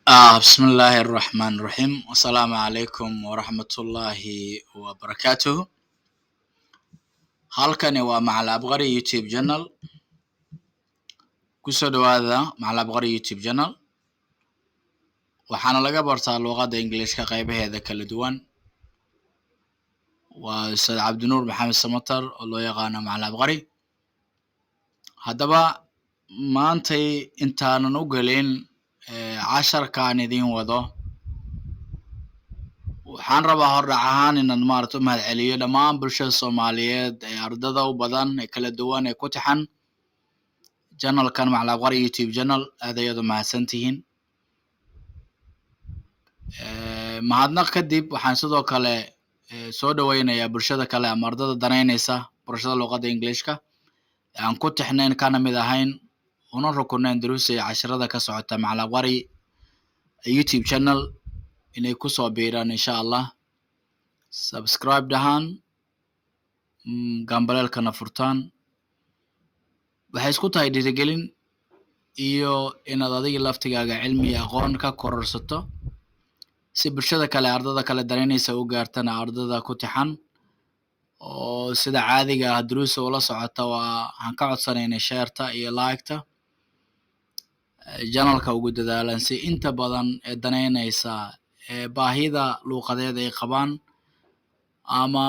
بسم الله الرحمن الرحيم والسلام عليكم ورحمة الله وبركاته. halkani waa Macal Abqari YouTube channel. Kusoo dhawaada Macal Abqari YouTube channel. waxaana laga bartaa luqadda Ingiriiska qaybaheeda kala duwan. waa Ustaad Cabdinuur Maxamed Samatar oo loo yaqaano Macal Abqari. haddaba maantay intaanan u gelin casharkaan idin wado, waxaan rabaa hordhac ahaan inaan u mahadceliyo dhammaan bulshada Soomaaliyeed ee ardada u badan ee kala duwan ee ku taxan channelkan Macal Abqari YouTube channel. aad ayaad u mahadsantihiin. mahadnaq kadib waxaan sidoo kale soo dhaweynayaa bulshada kale ama ardada danaynaysa barashada luqadda Ingiriiska ee aan ku taxnayn kana mid ahayn una rukunayn duruusta iyo casharada ka socota Macal Abqari YouTube channel inay kusoo biiraan insha Allah. subscribe dhahaan, gambaleelkana furtaan. waxay isku tahay dhiirigelin iyo inaad adiga laftigaaga cilmi iyo aqoon ka kororsato si bulshada kale ardada kale danaynaysa u gaartana ardada ku taxan oo sida caadiga ah duruusta ula socota. waxaan ka codsanaynaa shareta iyo like-ta channelka ugu dadaalan si inta badan ee danaynaysa baahida luuqadeed ay qabaan ama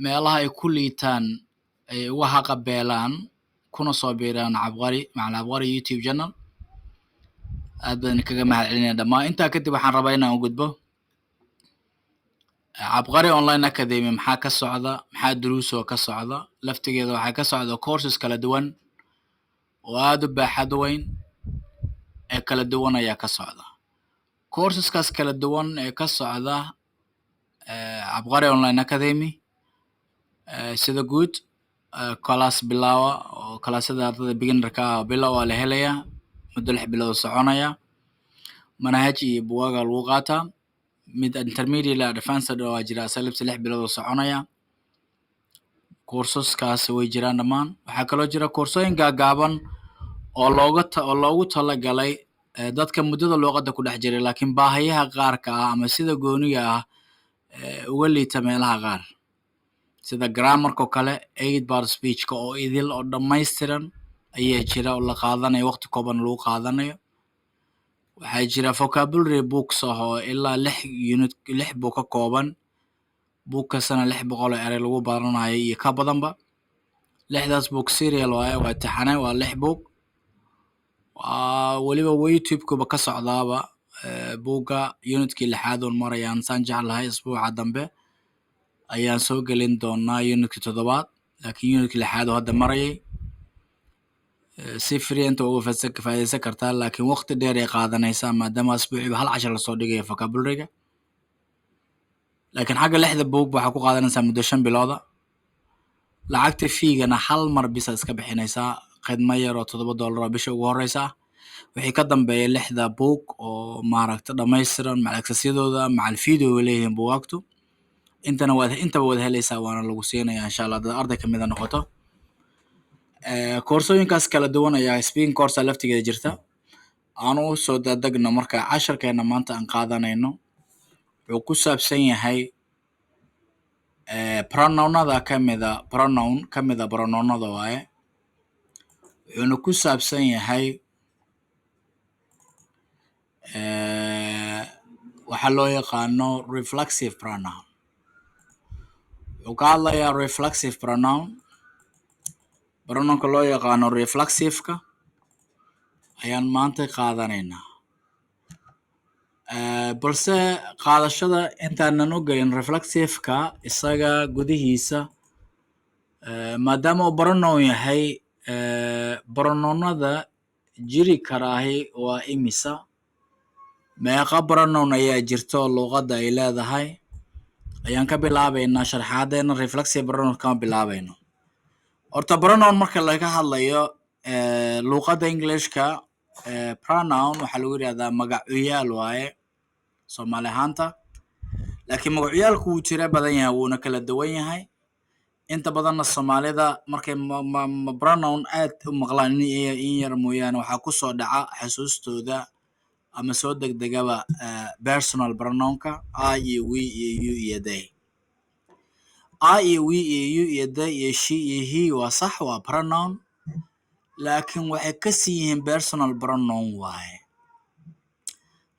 meelaha ay ku liitaan ay uga haqabeelaan kuna soo biiraan Macal Abqari YouTube channel. aad baan kaga mahadcelinaya dhammaan. intaa kadib waxaan rabaa inaan u gudbo Abqari Online Academy. maxaa ka socda, maxaa duruusoo ka socda laftigeeda. waxaa ka socda courses kala duwan oo aad u baaxad weyn ee kala duwan ayaa ka socda. courseskaas kala duwan ee ka socda Abqari Online Academy sida guud class bilawa oo classada ardada beginnerka ah oo bilow waa la helayaa muddo 6 bilood soconaya. manhaj iyo buugaag lagu qaataa. mid intermediate la advanced oo jira asalibta 6 bilood soconaya. courseskaas way jiraan dhammaan. waxaa kaloo jira koorsooyin gaagaaban oo loogu talagalay dadka muddada luqadda ku dhex jiray laakiin baahiyaha qaarka ah ama sida gooniga ah uga liita meelaha qaar sida grammarka oo kale 8 bar speechka oo idil oo dhammaystiran ayaa jira oo la qaadanayo waqti kooban lagu qaadanayo. waxaa jira vocabulary books oo ilaa 6 book ka kooban. book kastana 600 eray lagu baranayo iyo ka badanba. 6daas book serial waa taxane, waa 6 book. weliba YouTube-kuba ka socdaaba buugga unitkii 6aad oo marayaan saan jeclahay. isbuuca dambe ayaan soo gelin doonaa unitkii 7aad, laakiin unitkii 6aad oo hadda marayay si free inta uga faa'iideysan kartaa, laakiin waqti dheer ay qaadanaysaa maadaama isbuuciiba hal cashar lasoo dhigayo vocabulary-ga. laakiin xagga 6da book waxaa ku qaadanaysaa muddo 5 bilooda. lacagta fiigana hal mar bisa iska bixinaysaa khidmad yar oo $7 oo bisha ugu horeysa. wixii ka dambeeya 6da book oo dhammaystiran macal accessyadooda macal video way leeyihiin buugaagtu. intaba waad helaysaa waana lagu siinayaa insha Allah dad arday kamid noqoto. koorsooyinkaas kala duwan ayaa speaking course laftigeeda jirta. aanu soo dadagno marka casharkeena maanta aan qaadanayno wuxuu ku saabsan yahay pronounada kamida pronounada waaye. wuxuuna ku saabsan yahay waxaa loo yaqaano reflexive pronoun. wuxuu ka hadlayaa reflexive pronounka loo yaqaano reflexiveka ayaan maanta qaadanaynaa. balse qaadashada intaanan u gelin reflexiveka isaga gudihiisa maadaama uu pronoun yahay, pronounada jiri karaahi waa imisa, meeqa pronoun ayaa jirto luqadda ay leedahay ayaan ka bilaabaynaa sharxaadeena. reflexive pronoun kama bilaabayno. horta pronoun marka laga hadlayo luqadda Englishka pronoun waxaa lagu yidhahdaa magacuyaal waaye Soomaali ahaanta. laakiin magacuyaalku wuu jira badan yahay wuuna kala duwan yahay. inta badanna Soomaalida markay pronoun aad u maqlaan in yar mooyaane waxaa kusoo dhaca xasuustooda ama soo degdegaba personal pronounka I iyo we iyo you iyo they. I iyo we iyo you iyo they iyo she iyo he waa sax, waa pronoun, laakiin waxay ka sii yihiin personal pronoun waaye.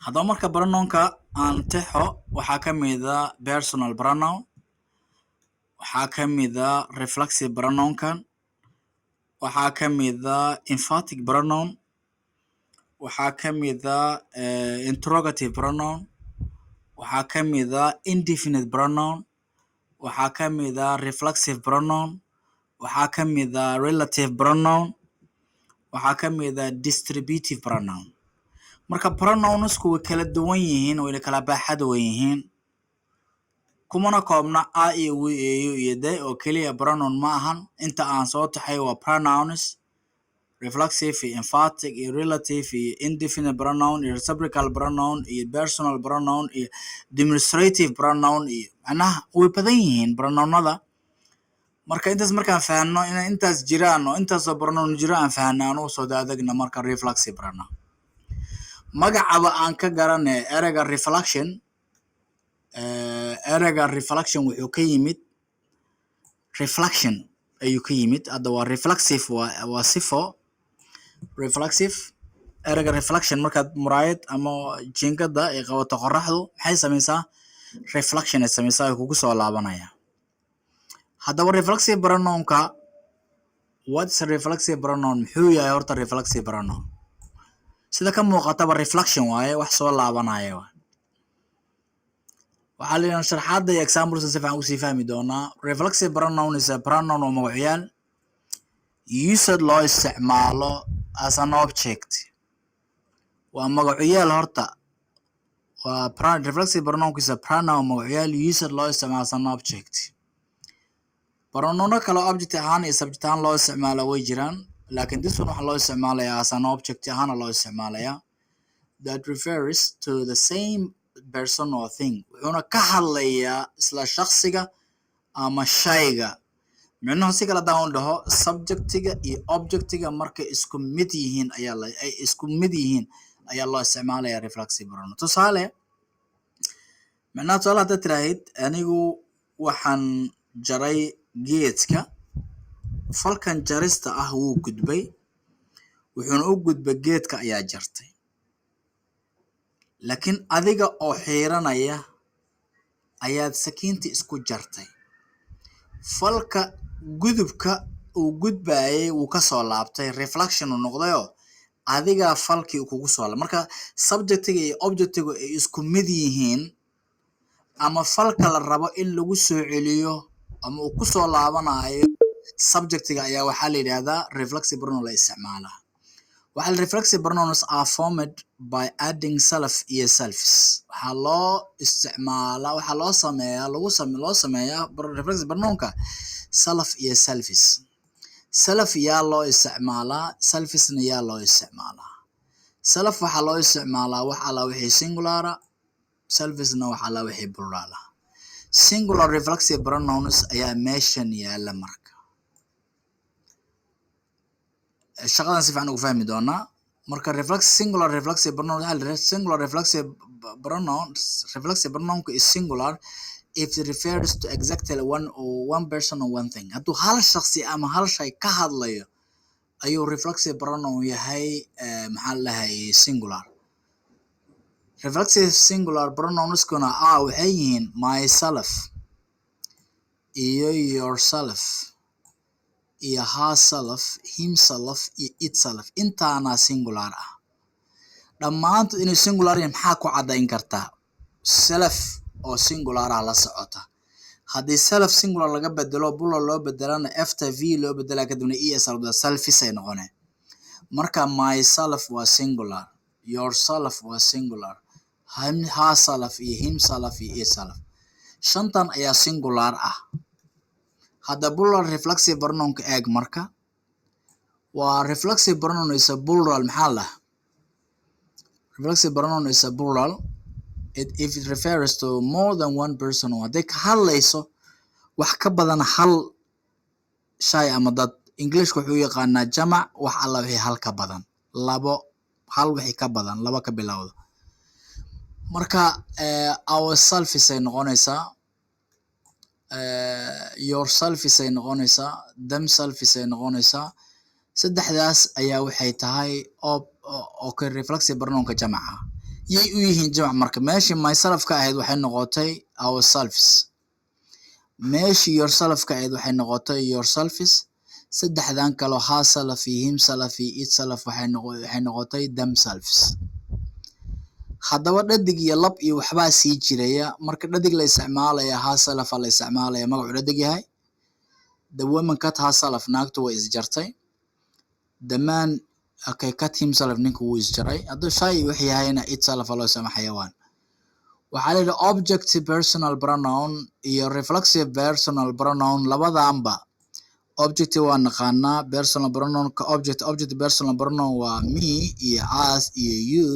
haddaba marka pronounka aan texo waxaa ka mid ah personal pronoun, waxaa ka mid ah reflexive pronounkan, waxaa ka mid ah emphatic pronoun, waxaa ka mid ah interrogative pronoun, waxaa ka mid ah indefinite pronoun, waxaa ka mid ah reflexive pronoun, waxaa ka mid ah relative pronoun, waxaa ka mid ah distributive pronoun. marka pronounsku way kala duwan yihiin, wayna kala baaxad weyn yihiin, kumana koobna I iyo we iyo you iyo they oo keliya pronoun ma ahan. inta aan soo taxay waa pronouns, reflexive iyo emphatic iyo relative iyo indefinite pronoun iyo reciprocal pronoun iyo personal pronoun iyo demonstrative pronoun iyo macnaha way badan yihiin pronounada. marka intaas markaan fahanno inay intaas jiraan oo intaasoo pronoun jiro aan fahanno aan u soo daadegna marka reflexive pronoun. magacaba aan ka garanay ereyga reflection, ereyga reflection wuxuu ka yimid reflection ayuu ka yimid. hadda waa reflexive, waa sifo reflexive. ereyga reflection markaad muraayad ama jiingada ay qabato qoraxdu maxay samaysaa? reflection ay samaysaa, ay kugu soo laabanaya. haddaba reflexive pronounka, what's reflexive pronoun? muxuu yahay horta reflexive pronoun? sida ka muuqataba reflection waaye, wax soo laabanaya waaye. waxaa la yidhaha sharxaadda iyo examples si fiican usii fahmi doonaa. reflexive pronoun is a pronoun oo magacyaal used loo isticmaalo as an object. waa magacyaal horta, waa reflexive pronoun is a pronoun magacyaal used loo isticmaalo as an object. pronouno kale object ahaan iyo subject ahaan loo isticmaalo way jiraan, laakiin this one waxaa loo isticmaalayaa as an object ahaana loo isticmaalayaa. that refers to the same person or thing. wuxuuna ka hadlayaa isla shakhsiga ama shayga. micnaha si kale haddaan u dhaho subjectiga iyo objectiga markay isku mid yihiin ayaa loo isticmaalayaa reflexive pronoun. tusaale haddaad tiraahid anigu waxaan jaray geedka, falkan jarista ah wuu gudbay, wuxuuna u gudbay geedka ayaa jartay. laakiin adiga oo xiiranaya ayaad sakiintii isku jartay. falka gudubka uu gudbayay wuu ka soo laabtay, reflection uu noqdayoo adigaa falkii kugu soo laabtay. marka subjectiga iyo objectiga ay isku mid yihiin, ama falka la rabo in lagu soo celiyo ama uu ku soo laabanayo subjectiga ayaa waxaa la yidhaahdaa reflexive pronoun la isticmaalaa. waxaa reflexive pronouns are formed by adding self iyo selfs. waxaa loo sameeyaa reflexive pronounka self iyo selfs. self yaa loo isticmaalaa, selfsna yaa loo isticmaalaa. self waxaa loo isticmaalaa wax alla wixii singulara, selfsna wax alla wixii plurala. singular reflexive pronouns ayaa meeshan yaala. marka shaqadan si fiican ugu fahmi doonaa. marka singular reflexive pronoun singular reflexive pronoun is singular if it refers to exactly one person or one thing. hadduu hal shakhsi ama hal shay ka hadlayo ayuu reflexive pronoun yahay maxaa la dhahay singular. reflexive singular pronounskuna waxay yihiin myself iyo yourself iyo herself, himself iyo itself. intaana singular ah. dhammaantood inay singular yihiin maxaa ku caddayn kartaa? self oo singular ah la socota. haddii self singular laga bedelo plural loo bedelana after v loo bedelaa kadibna selfis ay noqoneen. marka myself waa singular, yourself waa singular, herself iyo himself iyo itself. shantan ayaa singular ah. hadda plural reflexive pronounka eeg. marka waa reflexive pronoun is a plural. maxaa la reflexive pronoun is a plural if it refers to more than one person. hadday ka hadlayso wax ka badan hal shay ama dad. englishka wuxuu yaqaanaa jamac wax alla wixii hal ka badan, hal wixii ka badan, laba ka bilowda. marka ourself ay noqonaysaa, yourself ay noqonaysaa, themself ay noqonaysaa. saddexdaas ayaa waxay tahay okay reflexive pronounka jamaca yay u yihiin jamac. marka meeshii myself ka ahayd waxay noqotay ourselves, meeshii yourself ka ahayd waxay noqotay yourselves. saddexdan kale herself iyo himself iyo itself waxay noqotay themselves. haddaba dhadig iyo lab iyo waxbaa sii jiraya. marka dhadig la isticmaalaya herself la isticmaalaya magacu dhadig yahay. the woman cut herself, naagtu way isjartay. the man okay cut himself, ninku wuu isjaray. hadduu shay wax yahayna itself loo isticmaalo xayawaan. waxaa la yidhi object personal pronoun iyo reflexive personal pronoun labadaanba. object waa naqaanaa, personal pronoun ka object personal pronoun waa me iyo us iyo you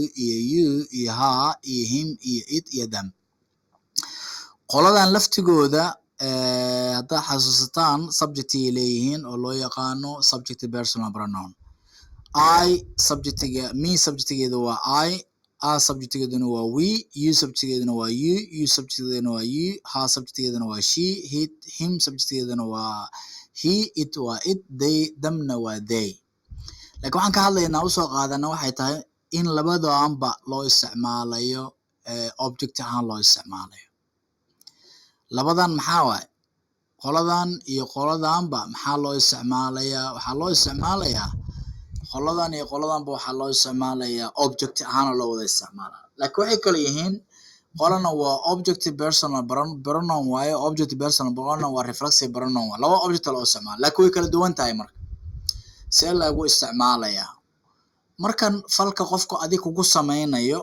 iyo her iyo him iyo it iyo them. qoladan laftigooda haddaa xasuusataan subjectay leeyihiin oo loo yaqaano subject personal pronoun. I subjectiga, me subjectigeedu waa I, us subjectigeeduna waa we, you subjectigeeduna waa you subjectigeeduna waa you, her subjectigeeduna waa she, him subjectigeeduna waa he, it waa it, they themna waa they. laakiin waxaan ka hadlaynaa usoo qaadana waxay tahay in labadoanba loo isticmaalayo object ahaan loo isticmaalayo. labadan maxaa waaye, qoladan iyo qoladanba maxaa loo isticmaalayaa? waxaa loo isticmaalayaa qoladan iyo qoladanba waxaa loo isticmaalayaa object ahaan loo wada isticmaalaa. laakiin waxay kala yihiin, qolana waa object personal pronoun waaye, object personal pronoun waa reflexive pronoun waaye. laba object loo isticmaala laakiin way kala duwan tahay. marka see lagu isticmaalayaa? markan falka qofku adig kugu sameynayo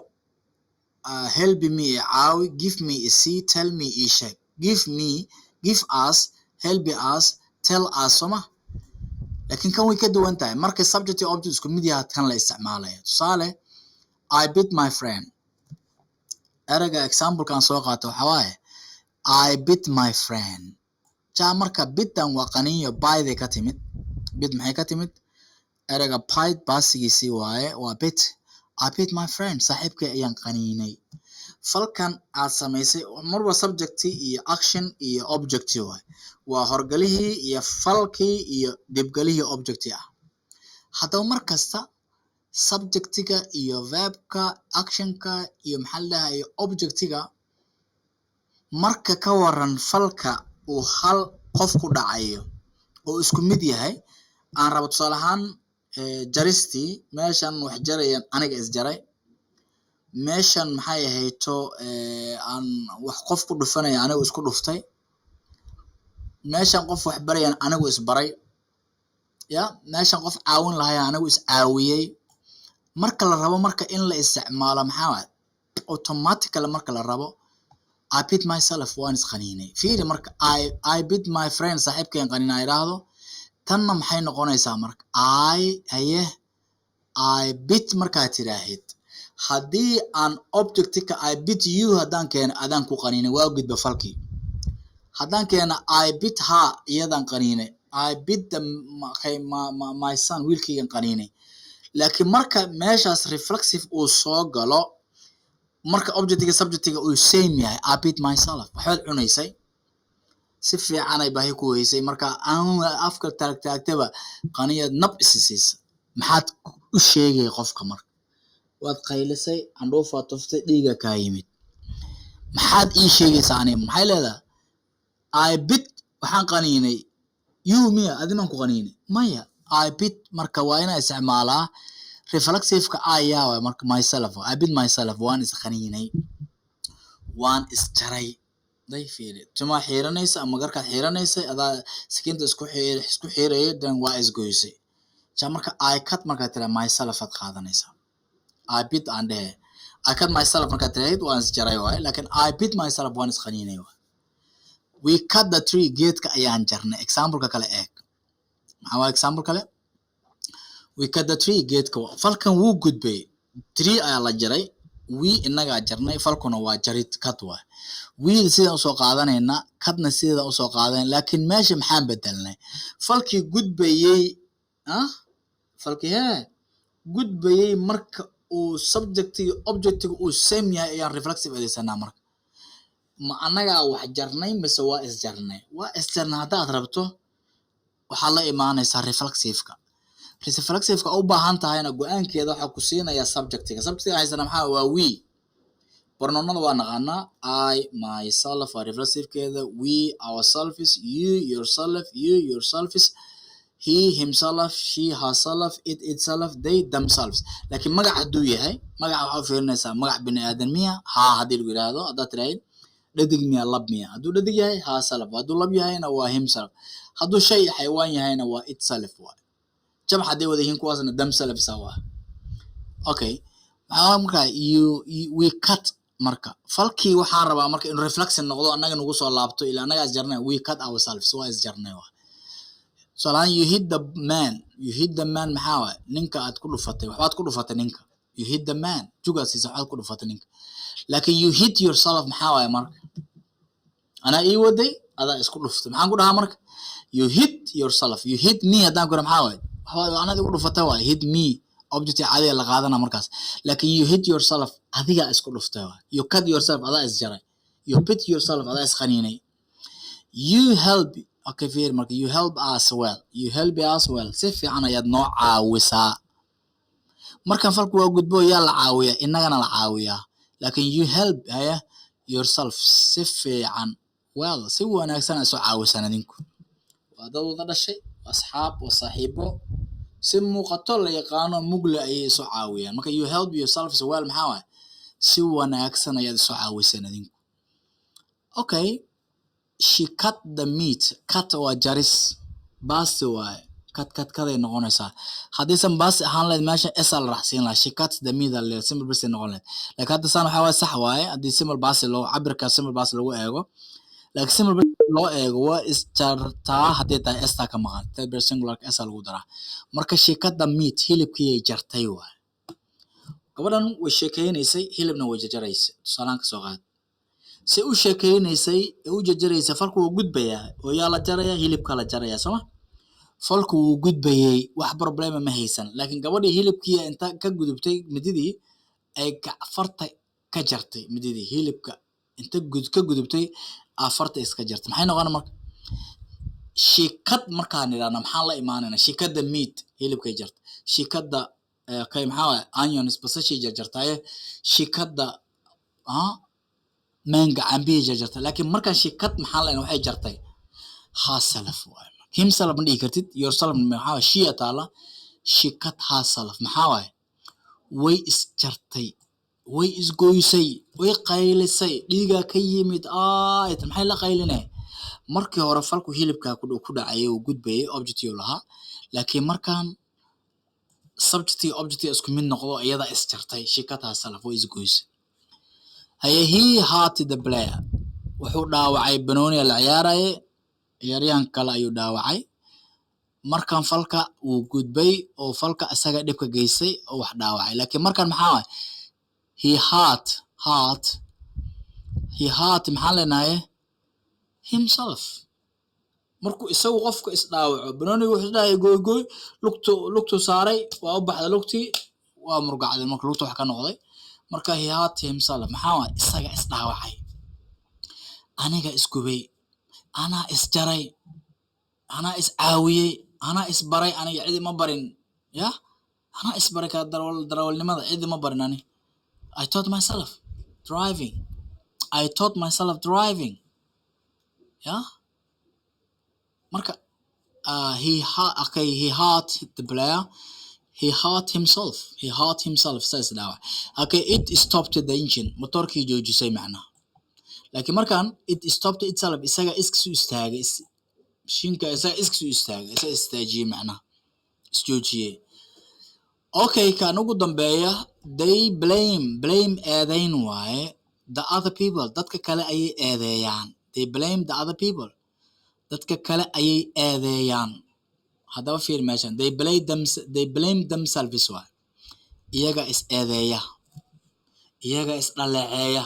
help me caawi, give me see, tell me ii sheeg. give me, give us, help us, tell us, soma. laakiin kan way ka duwan tahay. marka subject iyo object isku mid yahay kan la isticmaalaya. tusaale I beat my friend. erayga example kan soo qaato waxaa waaye I beat my friend. marka bitan waa qaniinyo, byday ka timid. bit maxay ka timid? erayga bite baasigiisii waaye, waa bit. I beat my friend, saaxiibkay ayaan qaniinay. falkan aad samaysay marba subject iyo action iyo object waaye, waa horgalihii iyo falkii iyo dibgalihii object ah. haddaba markasta subjectiga iyo verbka, actionka iyo maxaa la dhahaye objectiga, marka ka waran falka uu hal qof ku dhacayo oo isku mid yahay. aan rabo tusaale ahaan jaristii, meeshan wax jarayaan aniga isjaray. meeshan maxay ahayto aan wax qof ku dhufanaya anigu isku dhuftay. meeshan qof wax barayaan anigu isbaray. ya meeshan qof caawin lahay anigu is caawiyey. marka la rabo marka in la isticmaalo maxaa waaye automatically marka la rabo I beat myself, waan isqaniinay. fiiri marka I beat my friend, saaxiibkeen qaniinaa idhaahdo, tanna maxay noqonaysaa marka I beat markaa tiraahid. haddii aan objectka I beat you haddaan keeno adaan ku qaniinay, waa gudba falkii. haddaan keeno I beat her, iyadan qaniinay. I beat my son, wiilkaygan qaniinay. laakiin marka meeshaas reflexive uu soo galo, marka objectiga subjectiga uu same yahay, I beat myself, waxaad cunaysay si fiican ay baahi ku weysay, marka aan afka taagtaba qaniyad nab isisiisa. maxaad u sheegay qofka? marka waad qaylisay, candhuufaad tuftay, dhiiga kaa yimid. maxaad ii sheegaysaa aniga? maxay leedahay I beat, waxaan qaniinay you, miya adimaan ku qaniinay? maya, I beat. marka waa inaa isticmaalaa reflexiveka ayaa waay. marka myself, I beat myself, waan isqaniinay, waan isjaray. day fiiri, tuma xiiranaysa ama garkaad xiiranaysay, adaa sakiinta isku xiirayay, dan waa isgoysay. marka I cut markaad tira myself aad qaadanaysaa. I beat aan dhehe I cut myself markaad tiraahid waan isjaray waaye, laakiin I beat myself waan isqaniinay waaye. we cut the tree, geedka ayaan jarnay. exampleka kale eeg. maxaa waa example kale? we cut the tree, geedka falkan wuu gudbay. tree ayaa la jaray, we inagaa jarnay, falkuna waa jarid, cut waay. weeda sidaan usoo qaadanayna, cutna sidaan usoo qaadanay. laakiin meesha maxaan bedelnay? falkii gudbayey falkii gudbayey marka uu subject iyo object uu same yahay ayaan reflexive adeegsanaa marka ma anagaa wax jarnay mise waa isjarnay waa isjarnay haddaad rabto waxaad la imaanaysaa reflexiveka reflexiveka u baahan tahayna go-aankeeda waxaa ku siinayaa subjectiga haysana maxaa waa we pronounada waa naqaanaa I myself waa reflexivkeeda we ourselves you yourself you yourselves he himself she herself it itself they themselves laakiin magac hadduu yahay magaca waxaa u fiirinaysaa magac bini aadan miya haa haddii lagu yidhaahdo haddaad tiraahid dhadig miya lab miya hadduu dhadig yahay herself hadduu lab yahayna waa himself hadduu shay xayawaan yahayna waa itself waay jamac hadday wada yihiin kuwaasna themselves waa okay maxaa markaa we cut marka falkii waxaan rabaa marka in reflection noqdo annaga nagu soo laabto ilaa annaga is jarnay we cut ourselves waa is jarnay waa solan you hit the man maxaa waay ninka aad ku dhufatay waxbaad ku dhufatay ninka you hit the man jugaasiisa waxaad ku dhufatay ninka laakiin you hit yourself maxaa waay marka anaa ii waday adaa isku dhuftay maxaan ku dhahaa marka you hit yourself you hit me haddaan ku dhaha maxaa waay waxbaad anad igu dhufatay waay hit me object caadiga la qaadana markaas laakiin you hit yourself adigaa isku dhuftay waay you cut yourself adaa is jaray you bit yourself adaa is qaniinay you help okay fiir marka you help us well si fiican ayaad noo caawisaa markan falku waa gudbo yaa la caawiyaa innagana la caawiyaa laakiin you help haya yourself si fiican well si wanaagsan aad soo caawisaan adinku waa dad wada dhashay asxaab waa saaxiibo si muuqato la yaqaano mugle ayay soo caawiyaan marka you help yourself as well maxaa waay si wanaagsan ayaad soo caawisaan adinku okay she cut the meat cut waa jaris baasti waay kaday noqonaysaa haddaysan baasti ahaan lahayd meesha esa la raacsiin lahaa she cut the meat ale simple basti noqon lahayd laakiin hadda saan waxaa waay sax waaye haddii simple baasti loo cabirka simple baasti lagu eego laakiin simple basti loo eego waa isjartaa haddii tahay estaa ka maqan third person singular esa lagu daraa marka she cut the meat hilibkii jartay waay gabadhan way sheekeynaysay hilibna way jarjaraysay tusaalaan ka soo qaad si u sheekeynaysay u jarjaraysay falku wuu gudbayaa oo yaa la jarayaa hilibka la jarayaa sooma falku wuu gudbayay wax problema ma haysan laakiin gabadhii hilibkii inta ka gudubtay mididii ay farta ka jartay mididii hilibka inta ka gudubtay farta iska jartay maxay noqon marka shikad markaan nidhaahna maxaan la imaanayna shikada meat hilibkay jartay shikada kay maxaa waay onions basashay jarjartay shikada manga cambihi jarjartay laakiin markaan shikad maxaa la waxay jartay herself waay himself ma dhihi kartid yourself maxaa waay she taala shikad herself maxaa waay way isjartay way isgoysay way qaylisay dhiigaa ka yimid maxay la qaylinay markii hore falku hilibka ku dhacay oo gudbayay objective lahaa laakiin markaan subject object isku mid noqdo iyada isjartay shikad herself way isgoysay he hurt the player wuxuu dhaawacay banooni la ciyaarayay ciyaaryahan kale ayuu dhaawacay markan falka uu gudbay oo falka isaga dhibka geysay oo wax dhaawacay laakiin markan maxaa waay he hurt maxaa leenahay himself markuu isagu qofka is dhaawaco banooni wuxuu dhahay gooy lugtu saaray waa u baxday lugtii waa murgacday marka lugta wax ka noqday marka he hurt himself maxaa waay isaga is dhaawacay aniga isgubay anaa isjaray anaa is caawiyey anaa isbaray aniga cidi ma barin ya anaa isbaray ka darawalnimada cidi ma barin ani I taught myself driving ya marka he hurt the player he hurt himself says dhaawac okay it stopped the engine motorkii joojisay macnaha laakiin markaan it stopped itself isaga iskisu istaagay shinka isaga iskisu istaagay isaga istaajiyay macnaha isjoojiyay okay kan ugu dambeeya they blame eedayn waaye the other people dadka kale ayay eedeeyaan they blame the other people dadka kale ayay eedeeyaan haddaba fiir meeshan they blame themselves waaye iyaga is eedeeya iyaga is dhaleeceeya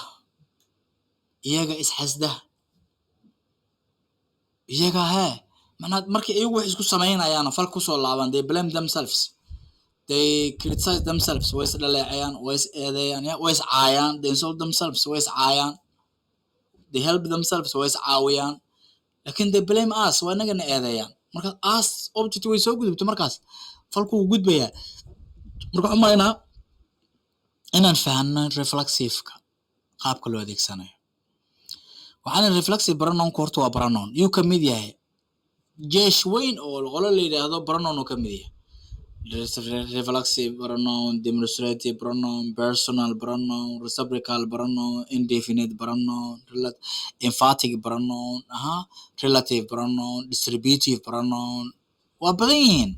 iyaga is xasda iyaga macnaha markii iyagu wax isku samaynayaan fal ku soo laaban they blame themselves they criticize themselves way is dhaleecayaan way is eedeeyaan way is caayaan they insult themselves way is caayaan they help themselves way is caawiyaan laakiin they blame us waa inagana eedeeyaan marka us object way soo gudubto markaas falku wuu gudbayaa marka waxaan umaleynaa inaan fahanno reflexiveka qaabka loo adeegsanayo waxaan reflexive pronoun horta waa pronoun yuu ka mid yahay jeesh weyn oo qolo la yidhaahdo pronoun uu ka mid yahay reflexive pronoun, demonstrative pronoun, personal pronoun, reciprocal pronoun, indefinite pronoun, emphatic pronoun, relative pronoun, distributive pronoun. waa badan yihiin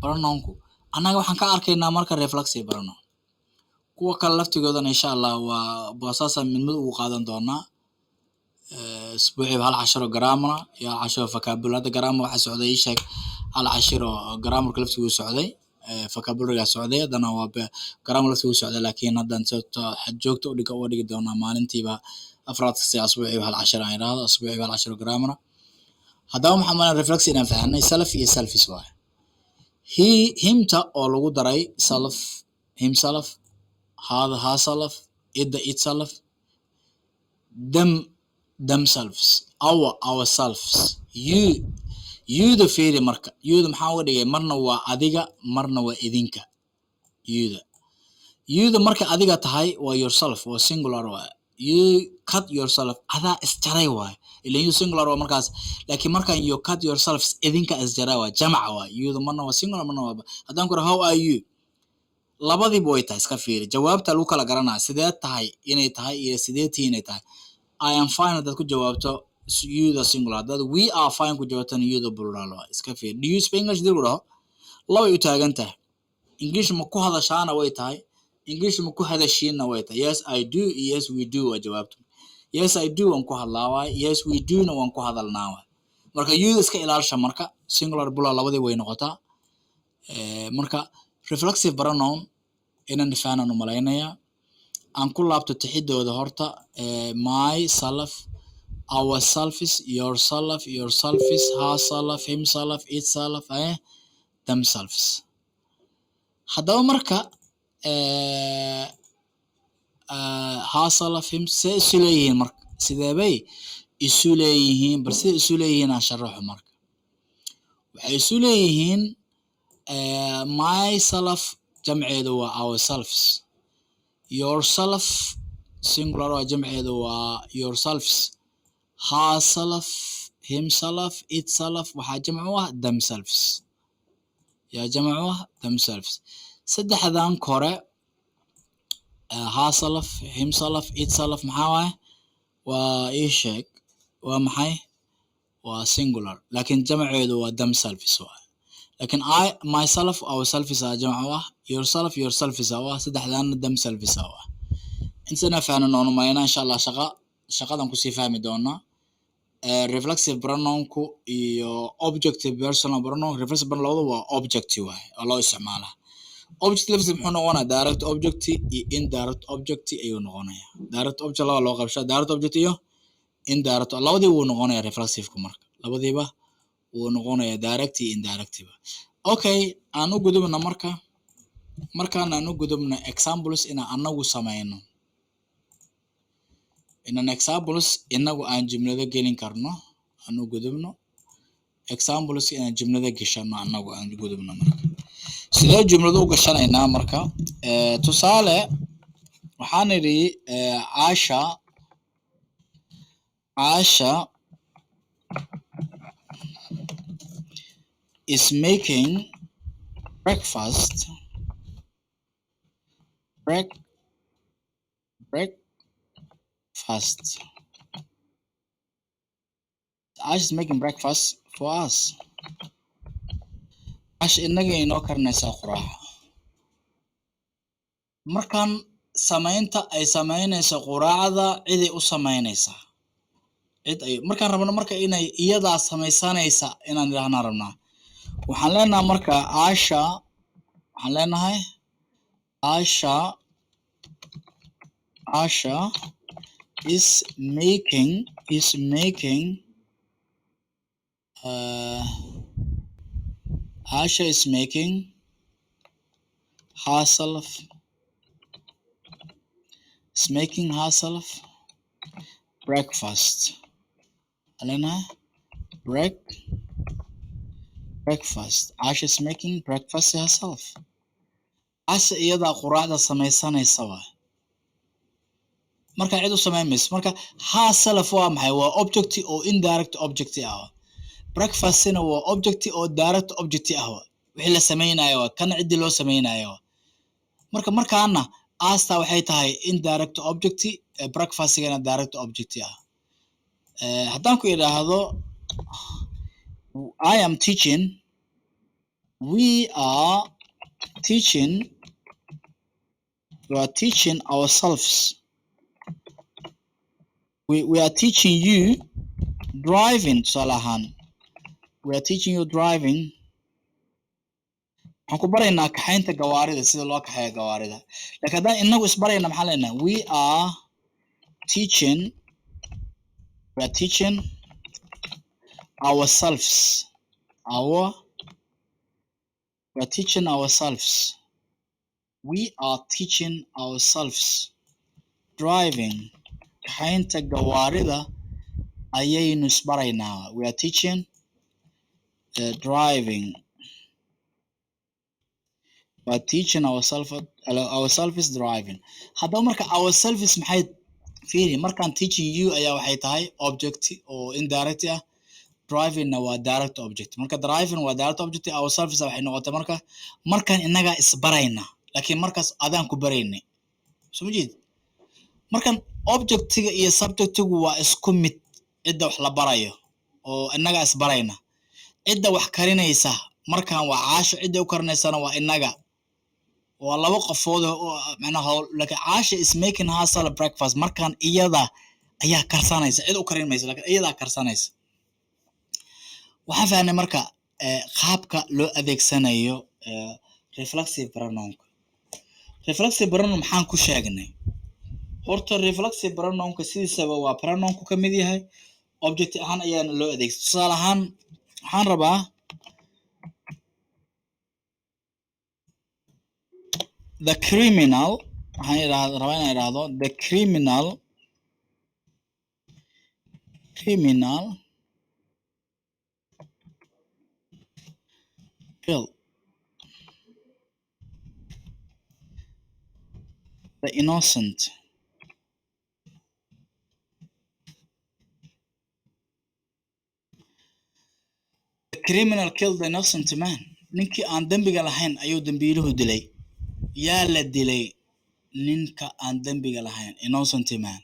pronounku annaga waxaan ka arkaynaa marka reflexive pronoun kuwa kale laftigoodana insha allah waa boosaasa mid mid ugu qaadan doonaa اسبوعي هل 10 جرامر يا 10 فكابولار هذا جرامر واحد سعودي يشك هل 10 جرامر كلفت هو سعودي فكابولار سعودي هذا أنا واب جرامر كلفت هو سعودي لكن هذا أنت حجوكت وديك أوديك دونا ما ننتي با أفراد سي اسبوعي هل 10 عين هذا اسبوعي هل 10 جرامر هذا هو محمد الرفلكس إن فهمنا سلف يسلف سواء هي همتا أولو دراي سلف هم سلف هذا ها سلف إد سلف themselves ourselves you the fairy marka you the maxaa uga dhigay marna waa adiga marna waa idinka you the marka adiga tahay waa yourself waa singular waa you cut yourself adaa isjaray waay ila you singular waa markaas laakiin markan you cut yourself idinka isjaray waa jamac waa you the marna waa singular marna waa haddaan ku how are you labadiiba way tahay iska fiiri jawaabta lagu kala garanaa sidee tahay inay tahay iyo sidee tii inay tahay I am fine dad ku jawaabto you the singular dad we are fine ku jawaabtan you the plural iska fiir do you speak English dil dhaho laba u taagan tahay English ma ku hadashaana way tahay English ma ku hadashiina way tahay yes I do yes we do waa jawaabtu yes I do waan ku hadlaa waay yes we do na waan ku hadalnaa waay marka you iska ilaalisha marka singular plural labadii way noqotaa marka reflexive pronoun inaan fahanano malaynaya aan ku laabto tixidooda horta myself ourselves yourself yourselves herself himself itself themselves haddaba marka herself him see isu leeyihiin marka sideebay isu leeyihiin bal sida isu leeyihiin aan sharaxo marka waxay isu leeyihiin myself jamceedu waa ourselves yourself singular waa jamceedu waa yourselves herself himself itself waxaa jamcu ah themselves yaa jamcu ah themselves saddexdan kore herself himself itself maxaa waaye waa ii sheeg waa maxay waa singular laakiin jamceedu waa themselves waaye لكن I myself ourselves جمع yourself yourselves saddexdan themselves insana fahanano mayna insha Allah shaqadan ku sii fahmi doona reflexive pronoun ku iyo objective personal pronoun reflexive pronoun labadu waa objective waay oo loo isticmaala objective muxuu noqonaa direct object iyo indirect object ayuu noqonayaa direct object laba loo qabshaa direct object iyo indirect labadii wuu noqonayaa reflexive ku marka labadiiba wuu noqonayaa direct iyo indirect okay aan u gudubna markaan aan u gudubna examples inaan anagu sameeyno inaan examples inagu aan jumlada gelin karno aan u gudubno examples inaan jumlada gashano anagu aan u gudubno marka sidee jumlada u gashanaynaa marka tusaale waxaan idhi Asha is making breakfast Ash is making breakfast for us Ash inaga inoo karinaysaa quraac markaan samaynta ay samaynayso quraacda ciday u samaynaysaa markaan rabno marka inay iyadaa samaysanaysa inaan idhaahna rabnaa waxaan leenahay marka Asha is making herself is making herself breakfast. Alena, breakfast. Asha is making breakfast herself. Asha iyadaa quraacda samaysanaysa waa. Marka cid u samaymayso. Marka herself waa maxay? Waa object oo indirect object ah. Breakfastina waa object oo direct object ah. Wixii la samaynayo waa kan cidii loo samaynayo. Marka markaana asta waxay tahay indirect object, breakfastigana direct object ah. Haddaan ku idhaahdo I am teaching, we are teaching, we are teaching ourselves. We are teaching you driving, Salahan. We are teaching you driving. Waxaan ku baraynaa kaxaynta gawaarida, sida loo kaxeeyo gawaarida. Laakiin haddaan inagu isbarayna maxaa leenahay? We are teaching ourselves. We are teaching ourselves. We are teaching ourselves driving. Kaxaynta gawaarida ayaynu isbaraynaa. We are teaching driving. We are teaching ourselves driving. Haddaba marka ourselves maxay fiiri? Markaan teaching you ayaa waxay tahay object oo indirect ah. Driving waa direct object. Marka driving waa direct object, ourselves waxay noqotay markaan inaga isbarayna. Laakiin markaas adaan ku baraynay. Soo jeed? Markan objectiga iyo subjectigu waa isku mid cidda wax la barayo oo inaga isbarayna. Cidda wax karinaysa markaan waa Caasho, cidda u karinaysana waa inaga. Waa laba qofood oo macnaha laakiin Caasho is making herself breakfast. Markaan iyada ayaa karsanaysa, cid u karin mayso, laakiin iyada karsanaysa. Waxaan fahnay marka qaabka loo adeegsanayo reflexive pronoun. Reflexive pronoun maxaan ku sheegnay? Horta reflexive pronoun-ka sidiisaba waa pronoun-ku ka mid yahay object ahaan ayaana loo adeegsan. Tusaale ahaan waxaan rabaa the criminal, waxaan rabaa inaan idhaahdo the criminal killed the innocent. The criminal killed the innocent man. Ninkii aan dembiga lahayn ayuu dembiiluhu dilay. Yaa la dilay ninka aan dembiga lahayn, innocent man.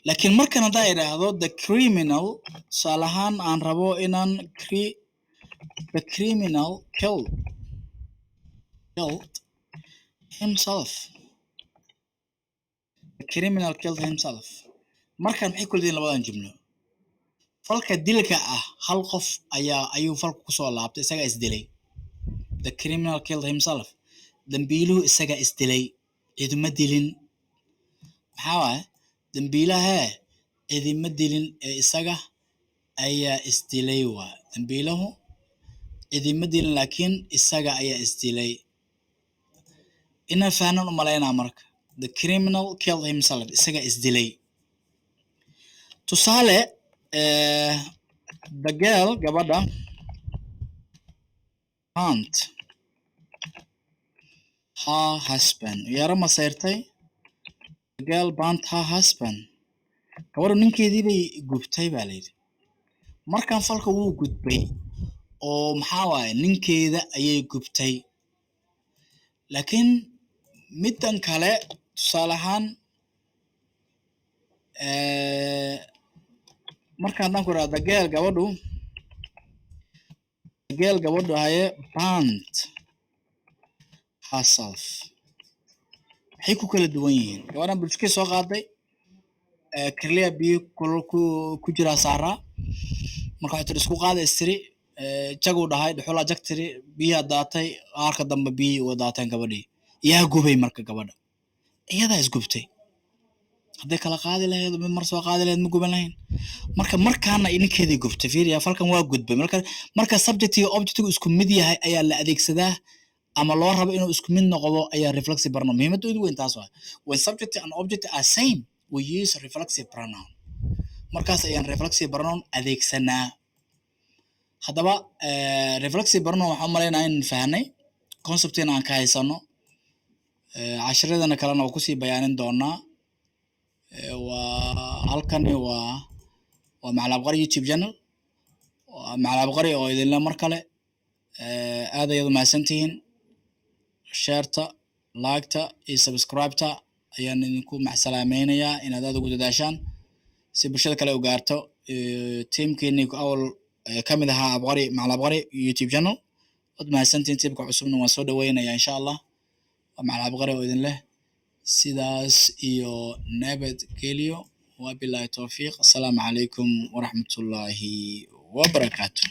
Laakiin markan haddaan idhaahdo the criminal, tusaale ahaan aan rabo inaan the criminal killed himself. The criminal killed himself. Markan maxay kula diin labadan jumlo? Falka dilka ah hal qof ayuu falku ku soo laabtay, isaga is dilay. The criminal killed himself. Dambiiluhu isaga is dilay, ciduma dilin. Maxaa waaye? Dambiilaha cidima dilin ee isaga ayaa is dilay waa. Dambiiluhu cidima dilin laakiin isaga ayaa is dilay. Ina fahnan u malaynaa marka. The criminal killed himself. Isaga is dilay. Tusaale, the girl, gabadha, burnt her husband. Yara ma sayrtay? The girl burnt her husband. Gabadhu ninkeedii bay gubtay baa layidhi. Markan falka wuu gudbay oo maxaa waaye ninkeeda ayay gubtay. Laakiin middan kale tusaale ahaan markaan haddaan ku idhaahdo the girl gabadhu haye burnt herself. Maxay ku kala duwan yihiin? Gabadhan bulshkay soo qaaday, kirliya biyo ku jira saaraa. Marka waxay tiri isku qaada istiri, jaguu dhahay, dhuxulaa jag tiri, biyaha daatay, qaarka dambe biyihii uga daateen gabadhii. Yaa gubay marka gabadha. Iyadaa is gubtay. hadday kala qaadi lahayd mid mar soo qaadi lahayd ma guban lahayn. Markaana ninkeedii gubtay. Fiiriya falkan waa gudbay. Marka subject iyo object isku mid yahay ayaa la adeegsadaa ama loo rabo inuu isku mid noqdo ayaa reflexive pronoun muhiimadoodu weyn taas waay. When subject and object are same we use reflexive pronoun, markaas ayaan reflexive pronoun adeegsanaa. haddaba reflexive pronoun waxaan umaleynaa in fahnay conceptina aan ka haysano, cashiradana kalena waa kusii bayaanin doonaa. halkani waa Macalin Abqari YouTube channel, Macalin Abqari oo idinla mar kale aad ayaad umahadsantihiin. shareta, lagta iyo subscribeta ayaan idinku macsalaamaynayaa inaad aad ugu dadaashaan si bulshada kale u gaarto. teamkeeni awal kamid ahaa Abqari, Macalin Abqari YouTube channel, waad mahadsantihiin. teamka cusubna waan soo dhaweynayaa insha Allah. waa Macalin Abqari oo idin leh sidaas iyo nabadgelyo. wabillahi tawfiiq. assalaamu calaykum waraxmatullaahi wabarakaatu.